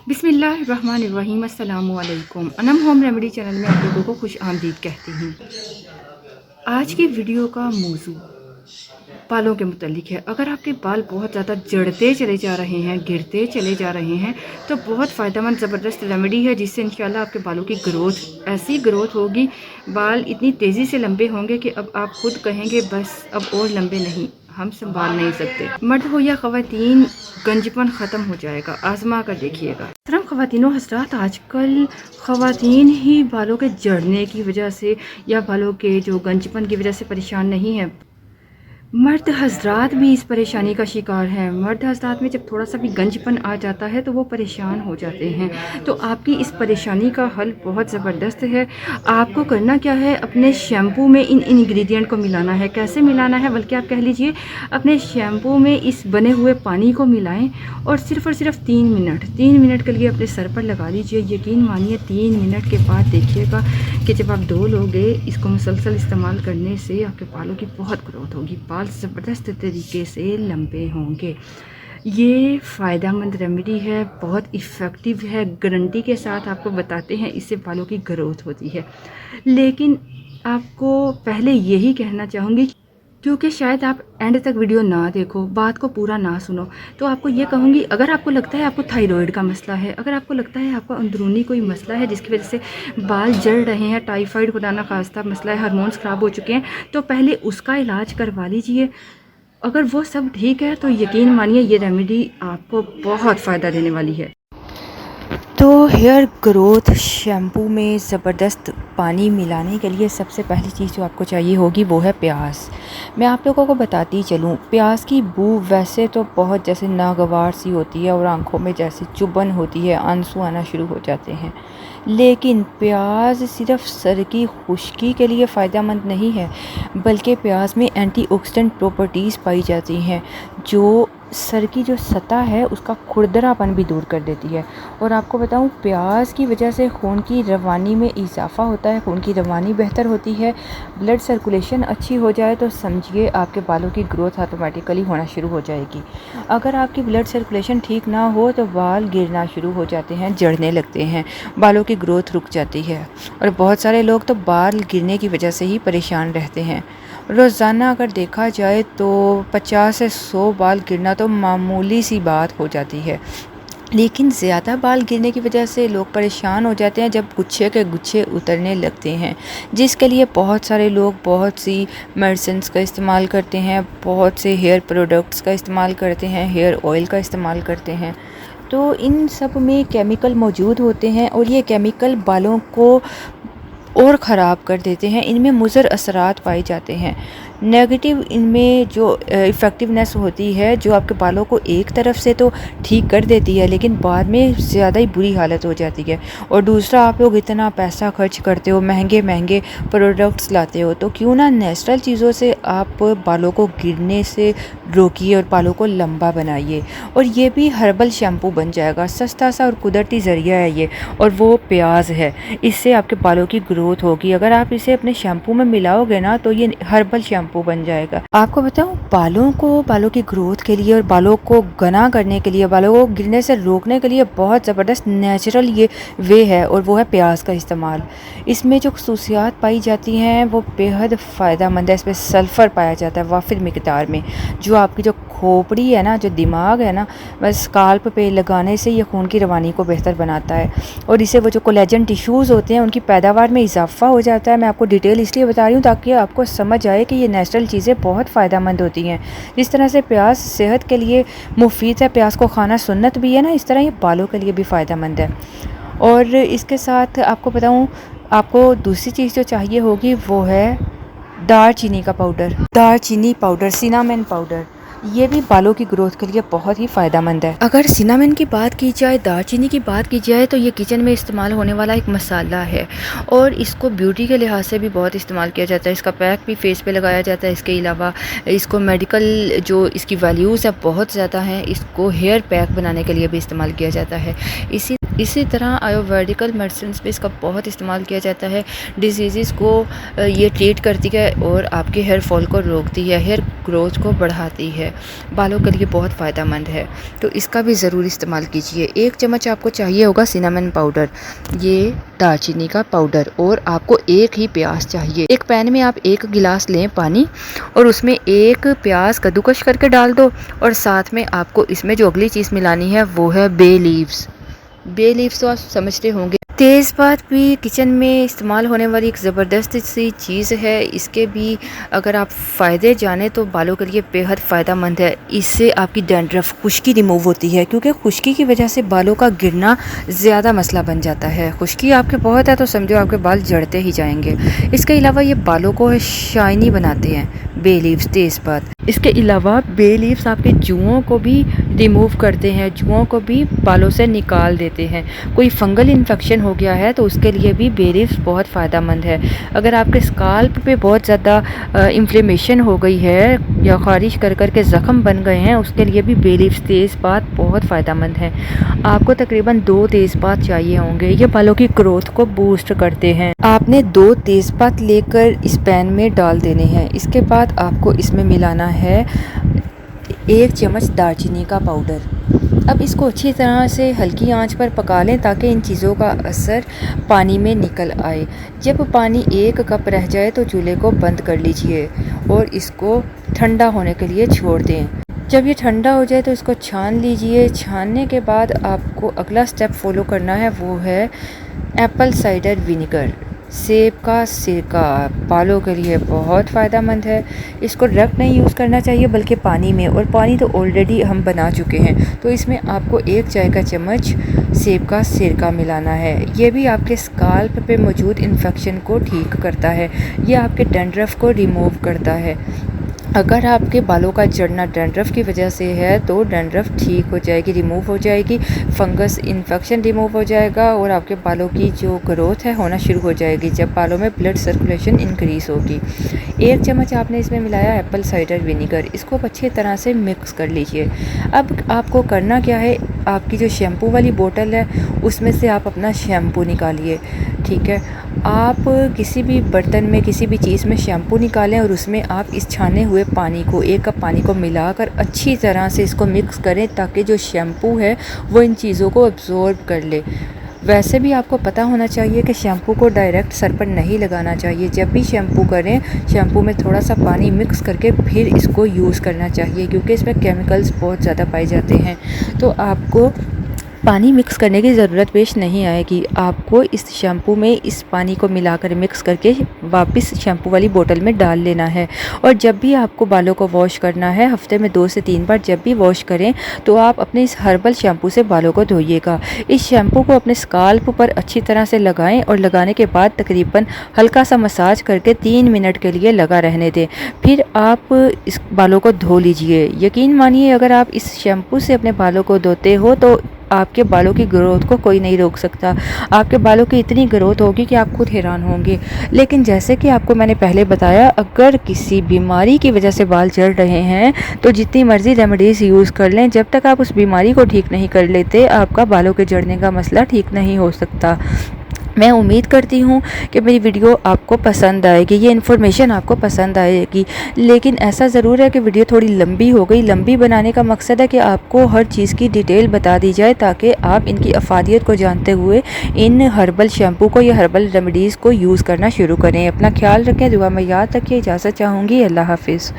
बिस्मिल्लाहिर्रहमानिर्रहीम। अस्सलामुअलैकुम। Anam home remedy channel में आप लोगों को खुश आमदीद कहती हूँ। आज की वीडियो का मौजू बालों के मुतालिक है। अगर आपके बाल बहुत ज़्यादा जड़ते चले जा रहे हैं, गिरते चले जा रहे हैं, तो बहुत फ़ायदेमंद ज़बरदस्त रेमेडी है जिससे इंशाल्लाह आपके बालों की ग्रोथ ऐसी ग्रोथ होगी, बाल इतनी तेज़ी से लंबे होंगे कि अब आप खुद कहेंगे बस अब और लंबे नहीं, हम संभाल नहीं सकते। मर्द हो या ख़वातीन, गंजपन ख़त्म हो जाएगा। आजमा कर देखिएगा। तमाम ख़वातीनों हज़रात, आजकल ख़वातीन ही बालों के जड़ने की वजह से या बालों के जो गंजपन की वजह से परेशान नहीं है, मर्द हज़रात भी इस परेशानी का शिकार हैं। मर्द हज़रात में जब थोड़ा सा भी गंजपन आ जाता है तो वो परेशान हो जाते हैं। तो आपकी इस परेशानी का हल बहुत ज़बरदस्त है। आपको करना क्या है, अपने शैम्पू में इन इंग्रेडिएंट को मिलाना है। कैसे मिलाना है, बल्कि आप कह लीजिए अपने शैम्पू में इस बने हुए पानी को मिलाएं और सिर्फ 3 मिनट के लिए अपने सर पर लगा लीजिए। यकीन मानिए 3 मिनट के बाद देखिएगा कि जब आप धो लोगे, इसको मुसलसल इस्तेमाल करने से आपके बालों की बहुत ग्रोथ होगी, बाल ज़बरदस्त तरीके से लंबे होंगे। ये फ़ायदेमंद रेमेडी है, बहुत इफ़ेक्टिव है, गारंटी के साथ आपको बताते हैं इससे बालों की ग्रोथ होती है। लेकिन आपको पहले यही कहना चाहूँगी, क्योंकि शायद आप एंड तक वीडियो ना देखो, बात को पूरा ना सुनो, तो आपको ये कहूँगी, अगर आपको लगता है आपको थायराइड का मसला है, अगर आपको लगता है आपको अंदरूनी कोई मसला है जिसकी वजह से बाल जल रहे हैं, टाइफाइड खुदा ना खास्ता मसला है, हार्मोन्स ख़राब हो चुके हैं, तो पहले उसका इलाज करवा लीजिए। अगर वो सब ठीक है तो यकीन मानिए ये रेमेडी आपको बहुत फ़ायदा देने वाली है। तो हेयर ग्रोथ शैम्पू में ज़बरदस्त पानी मिलाने के लिए सबसे पहली चीज़ जो आपको चाहिए होगी वो है प्याज। मैं आप लोगों को बताती चलूँ, प्याज की बू वैसे तो बहुत जैसे नागवार सी होती है और आंखों में जैसे चुभन होती है, आंसू आना शुरू हो जाते हैं, लेकिन प्याज सिर्फ सर की खुश्की के लिए फ़ायदेमंद नहीं है, बल्कि प्याज में एंटीऑक्सीडेंट प्रॉपर्टीज़ पाई जाती हैं जो सर की जो सतह है उसका खुरदरापन भी दूर कर देती है। और आपको बताऊं, प्याज की वजह से खून की रवानी में इजाफ़ा होता है, खून की रवानी बेहतर होती है। ब्लड सर्कुलेशन अच्छी हो जाए तो समझिए आपके बालों की ग्रोथ ऑटोमेटिकली होना शुरू हो जाएगी। अगर आपकी ब्लड सर्कुलेशन ठीक ना हो तो बाल गिरना शुरू हो जाते हैं, जड़ने लगते हैं, बालों की ग्रोथ रुक जाती है। और बहुत सारे लोग तो बाल गिरने की वजह से ही परेशान रहते हैं। रोज़ाना अगर देखा जाए तो 50 से 100 बाल गिरना तो मामूली सी बात हो जाती है, लेकिन ज़्यादा बाल गिरने की वजह से लोग परेशान हो जाते हैं जब गुच्छे के गुच्छे उतरने लगते हैं, जिसके लिए बहुत सारे लोग बहुत सी मेडिसिन्स का इस्तेमाल करते हैं, बहुत से हेयर प्रोडक्ट्स का इस्तेमाल करते हैं, हेयर ऑयल का इस्तेमाल करते हैं। तो इन सब में केमिकल मौजूद होते हैं और ये केमिकल बालों को और ख़राब कर देते हैं, इनमें मुज़र असरात पाए जाते हैं। नेगेटिव इनमें जो इफ़ेक्टिवनेस होती है, जो आपके बालों को एक तरफ से तो ठीक कर देती है लेकिन बाद में ज़्यादा ही बुरी हालत हो जाती है। और दूसरा, आप लोग इतना पैसा खर्च करते हो, महंगे महंगे प्रोडक्ट्स लाते हो, तो क्यों ना नेचुरल चीज़ों से आप बालों को गिरने से रोकिए और बालों को लंबा बनाइए। और ये भी हर्बल शैम्पू बन जाएगा, सस्ता सा और कुदरती ज़रिया है ये, और वो प्याज है। इससे आपके बालों की ग्रोथ होगी। अगर आप इसे अपने शैम्पू में मिलाओगे ना तो ये हर्बल शैम्पू बन जाएगा। आपको बताऊं, बालों की ग्रोथ के लिए और बालों को घना करने के लिए, बालों को गिरने से रोकने के लिए बहुत ज़बरदस्त नेचुरल ये वे है, और वो है प्याज का इस्तेमाल। इसमें जो खसूसियात पाई जाती हैं वो बेहद फ़ायदेमंद है। इसमें सल्फ़र पाया जाता है वाफिर मिकदार में, जो आपकी जो खोपड़ी है ना, जो दिमाग है ना, बस स्काल्प पे लगाने से ये खून की रवानी को बेहतर बनाता है और इससे वो जो कोलेजन टिश्यूज़ होते हैं उनकी पैदावार में इजाफा हो जाता है। मैं आपको डिटेल इसलिए बता रही हूँ ताकि आपको समझ आए कि ये नेचुरल चीज़ें बहुत फ़ायदेमंद होती हैं। जिस तरह से प्याज सेहत के लिए मुफीद है, प्याज को खाना सुन्नत भी है ना, इस तरह ये बालों के लिए भी फ़ायदेमंद है। और इसके साथ आपको बताऊँ, आपको दूसरी चीज़ जो चाहिए होगी वो है दालचीनी का पाउडर, दालचीनी पाउडर, सिनामन पाउडर। ये भी बालों की ग्रोथ के लिए बहुत ही फ़ायदेमंद है। अगर सिनामन की बात की जाए, दालचीनी की बात की जाए, तो ये किचन में इस्तेमाल होने वाला एक मसाला है और इसको ब्यूटी के लिहाज से भी बहुत इस्तेमाल किया जाता है। इसका पैक भी फेस पे लगाया जाता है। इसके अलावा इसको मेडिकल जो इसकी वैल्यूज़ है बहुत ज़्यादा हैं, इसको हेयर पैक बनाने के लिए भी इस्तेमाल किया जाता है। इसी इसी तरह आयुर्वेदिकल मेडिसिन में इसका बहुत इस्तेमाल किया जाता है। डिजीज़ को ये ट्रीट करती है और आपके हेयर फॉल को रोकती है, हेयर ग्रोथ को बढ़ाती है, बालों के लिए बहुत फ़ायदेमंद है। तो इसका भी ज़रूर इस्तेमाल कीजिए। 1 चम्मच आपको चाहिए होगा सिनेमन पाउडर, ये दालचीनी का पाउडर, और आपको 1 ही प्याज चाहिए। एक पैन में आप 1 गिलास लें पानी और उसमें 1 प्याज कद्दूकस करके डाल दो, और साथ में आपको इसमें जो अगली चीज़ मिलानी है वो है बे लीव्स। बे लीव्स तो आप समझते होंगे। तेज़पात भी किचन में इस्तेमाल होने वाली एक ज़बरदस्त सी चीज़ है। इसके भी अगर आप फ़ायदे जानें तो बालों के लिए बेहद फ़ायदेमंद है। इससे आपकी डैंड्रफ, खुश्की रिमूव होती है, क्योंकि खुश्की की वजह से बालों का गिरना ज़्यादा मसला बन जाता है। खुश्की आपके बहुत है तो समझो आपके बाल जड़ते ही जाएंगे। इसके अलावा ये बालों को शाइनी बनाते हैं, बे लीव्स, तेज़पात। इसके अलावा बे लीव्स आपके जुओं को भी रिमूव करते हैं, जुओं को भी बालों से निकाल देते हैं। कोई फंगल इन्फेक्शन हो गया है तो उसके लिए भी बे लीव्स बहुत फ़ायदेमंद है। अगर आपके स्काल्प पे बहुत ज़्यादा इन्फ्लेमेशन हो गई है या ख़ारिश कर कर के ज़ख़म बन गए हैं, उसके लिए भी बे लीव्स, तेज़पात बहुत फ़ायदेमंद है। आपको तकरीबन 2 तेज़पात चाहिए होंगे, ये बालों की ग्रोथ को बूस्ट करते हैं। आपने 2 तेज़पात लेकर इस पैन में डाल देने हैं। इसके बाद आपको इसमें मिलाना है 1 चम्मच दालचीनी का पाउडर। अब इसको अच्छी तरह से हल्की आंच पर पका लें ताकि इन चीज़ों का असर पानी में निकल आए। जब पानी 1 कप रह जाए तो चूल्हे को बंद कर लीजिए और इसको ठंडा होने के लिए छोड़ दें। जब ये ठंडा हो जाए तो इसको छान लीजिए। छानने के बाद आपको अगला स्टेप फॉलो करना है, वो है एप्पल साइडर विनेगर, सेब का सिरका। बालों के लिए बहुत फ़ायदेमंद है। इसको डायरेक्ट नहीं यूज़ करना चाहिए बल्कि पानी में, और पानी तो ऑलरेडी हम बना चुके हैं। तो इसमें आपको 1 चाय का चम्मच सेब का सिरका मिलाना है। ये भी आपके स्काल्प पे मौजूद इन्फेक्शन को ठीक करता है, ये आपके डैंड्रफ को रिमूव करता है। अगर आपके बालों का झड़ना डैंड्रफ की वजह से है तो डैंड्रफ ठीक हो जाएगी, रिमूव हो जाएगी, फंगस इन्फेक्शन रिमूव हो जाएगा और आपके बालों की जो ग्रोथ है होना शुरू हो जाएगी जब बालों में ब्लड सर्कुलेशन इंक्रीज़ होगी। 1 चम्मच आपने इसमें मिलाया एप्पल साइडर विनेगर। इसको अच्छी तरह से मिक्स कर लीजिए। अब आपको करना क्या है, आपकी जो शैम्पू वाली बोतल है उसमें से आप अपना शैम्पू निकालिए। ठीक है, आप किसी भी बर्तन में, किसी भी चीज़ में शैम्पू निकालें और उसमें आप इस छाने हुए पानी को, 1 कप पानी को मिलाकर अच्छी तरह से इसको मिक्स करें ताकि जो शैम्पू है वो इन चीज़ों को अब्ज़ॉर्ब कर ले। वैसे भी आपको पता होना चाहिए कि शैम्पू को डायरेक्ट सर पर नहीं लगाना चाहिए। जब भी शैम्पू करें, शैम्पू में थोड़ा सा पानी मिक्स करके फिर इसको यूज़ करना चाहिए, क्योंकि इसमें केमिकल्स बहुत ज़्यादा पाए जाते हैं। तो आपको पानी मिक्स करने की ज़रूरत पेश नहीं आएगी। आपको इस शैम्पू में इस पानी को मिलाकर मिक्स करके वापस शैम्पू वाली बोतल में डाल लेना है। और जब भी आपको बालों को वॉश करना है, हफ्ते में 2 से 3 बार जब भी वॉश करें, तो आप अपने इस हर्बल शैम्पू से बालों को धोइएगा। इस शैम्पू को अपने स्काल्प पर अच्छी तरह से लगाएं और लगाने के बाद तकरीबन हल्का सा मसाज करके 3 मिनट के लिए लगा रहने दें। फिर आप इस बालों को धो लीजिए। यकीन मानिए, अगर आप इस शैम्पू से अपने बालों को धोते हो तो आपके बालों की ग्रोथ को कोई नहीं रोक सकता। आपके बालों की इतनी ग्रोथ होगी कि आप खुद हैरान होंगे। लेकिन जैसे कि आपको मैंने पहले बताया, अगर किसी बीमारी की वजह से बाल झड़ रहे हैं तो जितनी मर्ज़ी रेमेडीज़ यूज़ कर लें, जब तक आप उस बीमारी को ठीक नहीं कर लेते, आपका बालों के झड़ने का मसला ठीक नहीं हो सकता। मैं उम्मीद करती हूँ कि मेरी वीडियो आपको पसंद आएगी, ये इन्फॉर्मेशन आपको पसंद आएगी। लेकिन ऐसा ज़रूर है कि वीडियो थोड़ी लंबी हो गई। लंबी बनाने का मकसद है कि आपको हर चीज़ की डिटेल बता दी जाए ताकि आप इनकी अफादियत को जानते हुए इन हर्बल शैम्पू को या हर्बल रेमेडीज़ को यूज़ करना शुरू करें। अपना ख्याल रखें, दुआ में याद रखिए। इजाज़त चाहूँगी। अल्लाह हाफिज़।